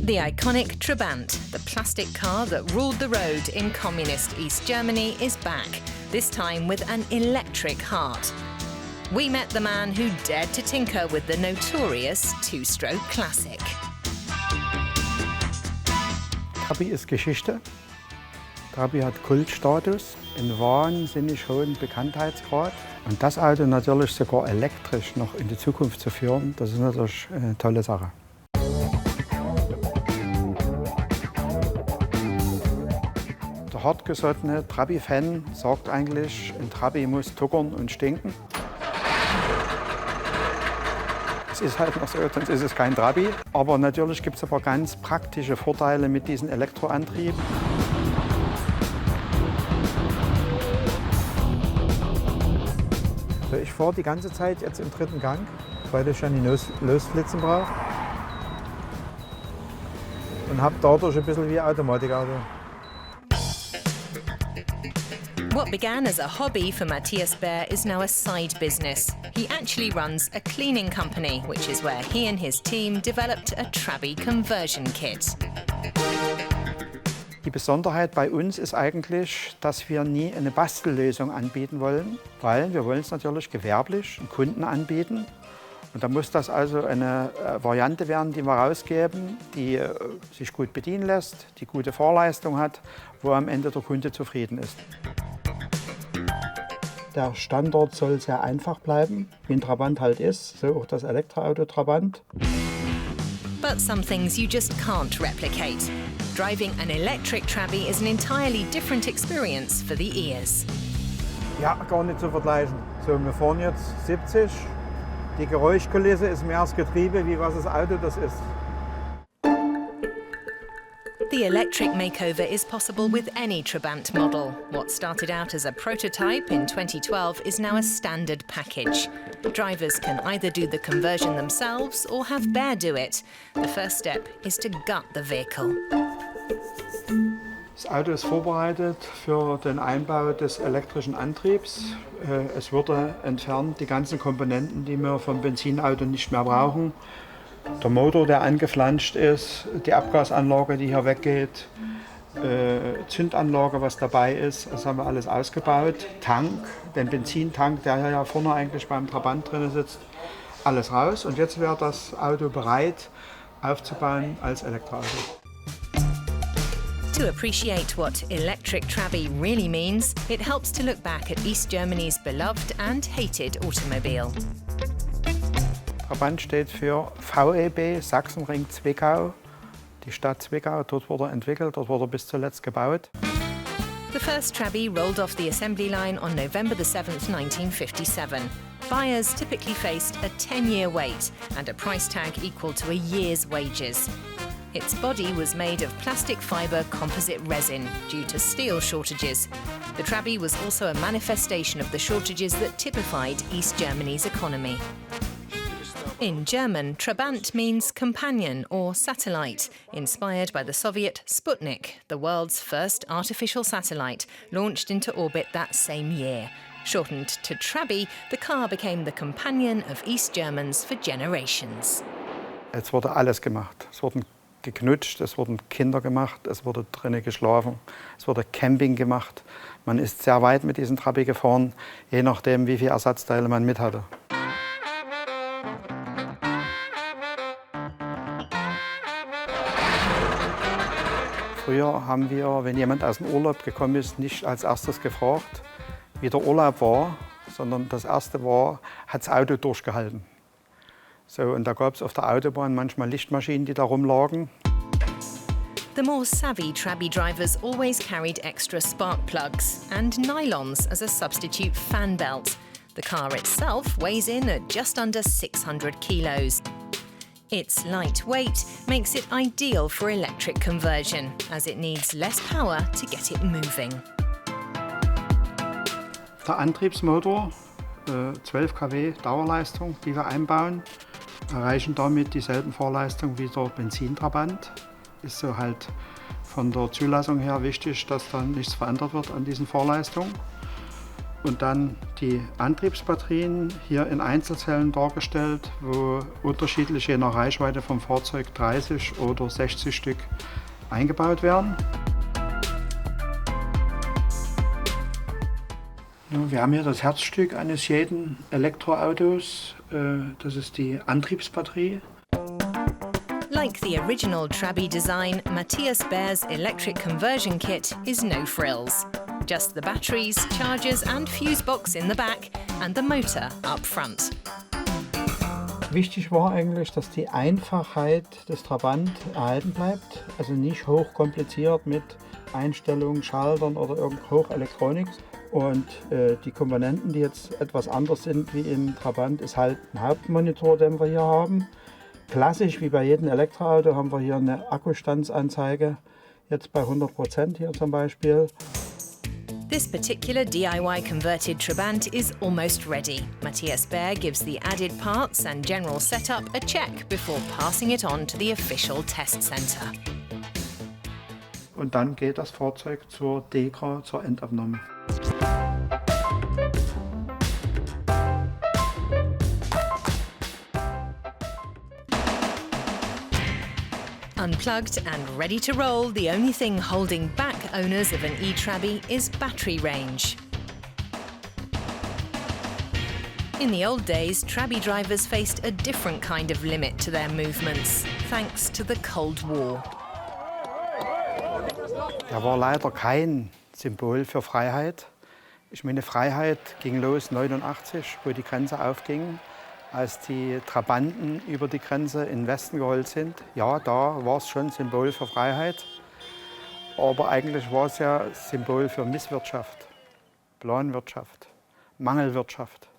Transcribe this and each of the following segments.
The iconic Trabant, the plastic car that ruled the road in communist East Germany, is back, this time with an electric heart. We met the man who dared to tinker with the notorious two-stroke classic. Trabi ist Geschichte. Trabi hat Kultstatus, einen wahnsinnig hohen Bekanntheitsgrad. Und das Auto natürlich sogar elektrisch noch in die Zukunft zu führen, das ist natürlich eine tolle Sache. Der hartgesottene Trabi-Fan sagt eigentlich, ein Trabi muss tuckern und stinken. Es ist halt noch so, sonst ist es kein Trabi. Aber natürlich gibt es aber ganz praktische Vorteile mit diesem Elektroantrieb. Ich fahre die ganze Zeit jetzt im dritten Gang, weil ich schon die Losflitzen brauche. Und habe dadurch ein bisschen wie Automatikauto. What began as a hobby for Matthias Bär is now a side business. He actually runs a cleaning company, which is where he and his team developed a Trabi conversion kit. Die Besonderheit bei uns ist eigentlich, dass wir nie eine Bastellösung anbieten wollen, weil wir wollen es natürlich gewerblich den Kunden anbieten. Und da muss das also eine Variante werden, die wir rausgeben, die sich gut bedienen lässt, die gute Fahrleistung hat, wo am Ende der Kunde zufrieden ist. Der Standort soll sehr einfach bleiben, wie ein Trabant halt ist, so auch das Elektroauto Trabant. But some things you just can't replicate. Driving an electric Trabi is an entirely different experience for the ears. Ja, gar nicht zu vergleichen. So, wir fahren jetzt 70. Die Geräuschkulisse ist mehr das Getriebe, wie was das Auto das ist. The electric makeover is possible with any Trabant model. What started out as a prototype in 2012 is now a standard package. Drivers can either do the conversion themselves or have Bär do it. The first step is to gut the vehicle. Das Auto ist vorbereitet für den Einbau des elektrischen Antriebs. Es wurde entfernt die ganzen Komponenten, die wir vom Benzinauto nicht mehr brauchen. Der Motor, der angeflanscht ist, die Abgasanlage, die hier weggeht, Zündanlage, was dabei ist, das haben wir alles ausgebaut. Tank, den Benzintank, der hier ja vorne eigentlich beim Trabant drin sitzt, alles raus. Und jetzt wäre das Auto bereit aufzubauen als Elektroauto. To appreciate what electric Trabi really means, it helps to look back at East Germany's beloved and hated automobile. Trabant steht für VEB, Sachsenring Zwickau, die Stadt Zwickau. Dort wurde er entwickelt, dort wurde er bis zuletzt gebaut. The first Trabi rolled off the assembly line on November 7th, 1957. Buyers typically faced a 10-year wait and a price tag equal to a year's wages. Its body was made of plastic fibre composite resin due to steel shortages. The Trabi was also a manifestation of the shortages that typified East Germany's economy. In German, Trabant means companion or satellite, inspired by the Soviet Sputnik, the world's first artificial satellite, launched into orbit that same year. Shortened to Trabi, the car became the companion of East Germans for generations. Es wurde alles gemacht. Es wurden geknutscht, es wurden Kinder gemacht, es wurde drinnen geschlafen, es wurde Camping gemacht. Man ist sehr weit mit diesem Trabi gefahren, je nachdem, wie viele Ersatzteile man mit hatte. Früher haben wir, wenn jemand aus dem Urlaub gekommen ist, nicht als erstes gefragt, wie der Urlaub war, sondern das erste war, hat das Auto durchgehalten. So, und da gab es auf der Autobahn manchmal Lichtmaschinen, die da rumlagen. The more savvy Trabi drivers always carried extra spark plugs and nylons as a substitute fan belt. The car itself weighs in at just under 600 kilos. Its lightweight makes it ideal for electric conversion, as it needs less power to get it moving. Der Antriebsmotor, 12 kW Dauerleistung, die wir einbauen, erreichen damit dieselben Fahrleistungen wie der Benzintrabant. Ist so halt von der Zulassung her wichtig, dass da nichts verändert wird an diesen Fahrleistungen. Und dann die Antriebsbatterien hier in Einzelzellen dargestellt, wo unterschiedlich je nach Reichweite vom Fahrzeug 30 oder 60 Stück eingebaut werden. Wir haben hier das Herzstück eines jeden Elektroautos, das ist die Antriebsbatterie. Like the original Trabi design, Matthias Baer's electric conversion kit is no frills. Just the batteries, chargers and fuse box in the back and the motor up front. Wichtig war eigentlich, dass die Einfachheit des Trabant erhalten bleibt, also nicht hochkompliziert mit Einstellungen, Schaltern oder Hochelektronik. Und die Komponenten, die jetzt etwas anders sind wie im Trabant, ist halt ein Hauptmonitor, den wir hier haben. Klassisch wie bei jedem Elektroauto haben wir hier eine Akkustandsanzeige, jetzt bei 100% hier zum Beispiel. This particular DIY converted Trabant is almost ready. Matthias Baer gives the added parts and general setup a check before passing it on to the official test center. Und dann geht das Fahrzeug zur Degra, zur Endabnahme. Unplugged and ready to roll, the only thing holding back owners of an e-Trabi is battery range. In the old days, Trabi drivers faced a different kind of limit to their movements, thanks to the Cold War. Da war leider kein Symbol für Freiheit. Ich meine, Freiheit ging los 1989, wo die Grenze aufging. Als die Trabanten über die Grenze in den Westen gerollt sind, ja, da war es schon Symbol für Freiheit. Aber eigentlich war es ja Symbol für Misswirtschaft, Planwirtschaft, Mangelwirtschaft.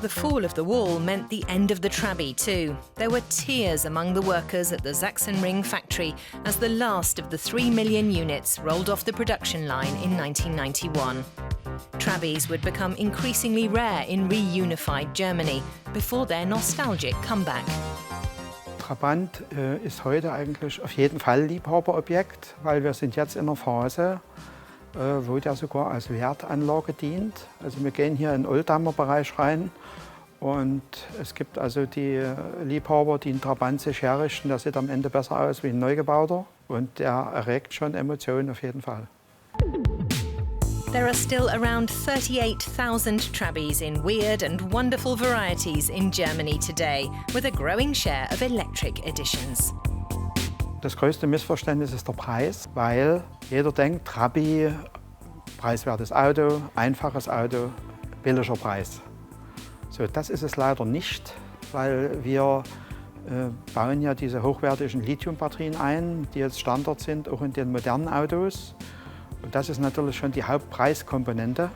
The fall of the wall meant the end of the Trabi too. There were tears among the workers at the Sachsenring factory as the last of the 3 million units rolled off the production line in 1991. Trabis would become increasingly rare in reunified Germany before their nostalgic comeback. Trabant ist heute eigentlich auf jeden Fall Liebhaberobjekt, weil wir sind jetzt in einer Phase, wo der sogar als Wertanlage dient. Also wir gehen hier in den Oldtimer-Bereich rein und es gibt also die Liebhaber, die einen Trabant sich herrichten, der sieht am Ende besser aus wie ein Neugebauter und der erregt schon Emotionen auf jeden Fall. There are still around 38,000 Trabis in weird and wonderful varieties in Germany today, with a growing share of electric editions. Das größte Missverständnis ist der Preis, weil jeder denkt, Trabi, preiswertes Auto, einfaches Auto, billiger Preis. So, das ist es leider nicht, weil wir bauen ja diese hochwertigen Lithiumbatterien ein, die jetzt Standard sind, auch in den modernen Autos. Und das ist natürlich schon die Hauptpreiskomponente.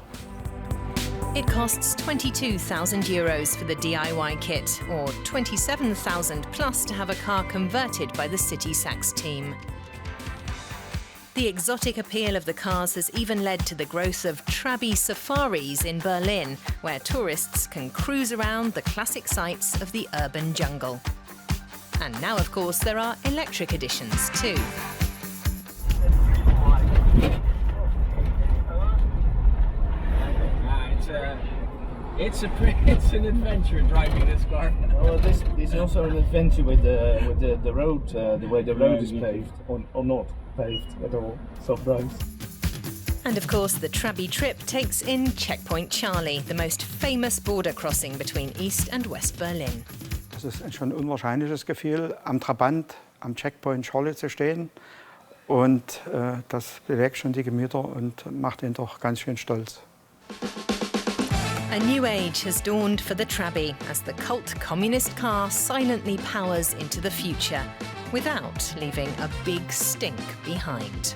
It costs €22,000 for the DIY kit, or $27,000 plus to have a car converted by the City Sachs team. The exotic appeal of the cars has even led to the growth of Trabi safaris in Berlin, where tourists can cruise around the classic sights of the urban jungle. And now, of course, there are electric editions too. It's an adventure driving this car. Well, this is also an adventure with the road, the way the road is paved or not paved at all, soft roads. And of course, the Trabi trip takes in Checkpoint Charlie, the most famous border crossing between East and West Berlin. Das ist schon ein unwahrscheinliches Gefühl, am Trabant, am Checkpoint Charlie zu stehen. Und das bewegt schon die Gemüter und macht ihn doch ganz schön stolz. A new age has dawned for the Trabi as the cult communist car silently powers into the future without leaving a big stink behind.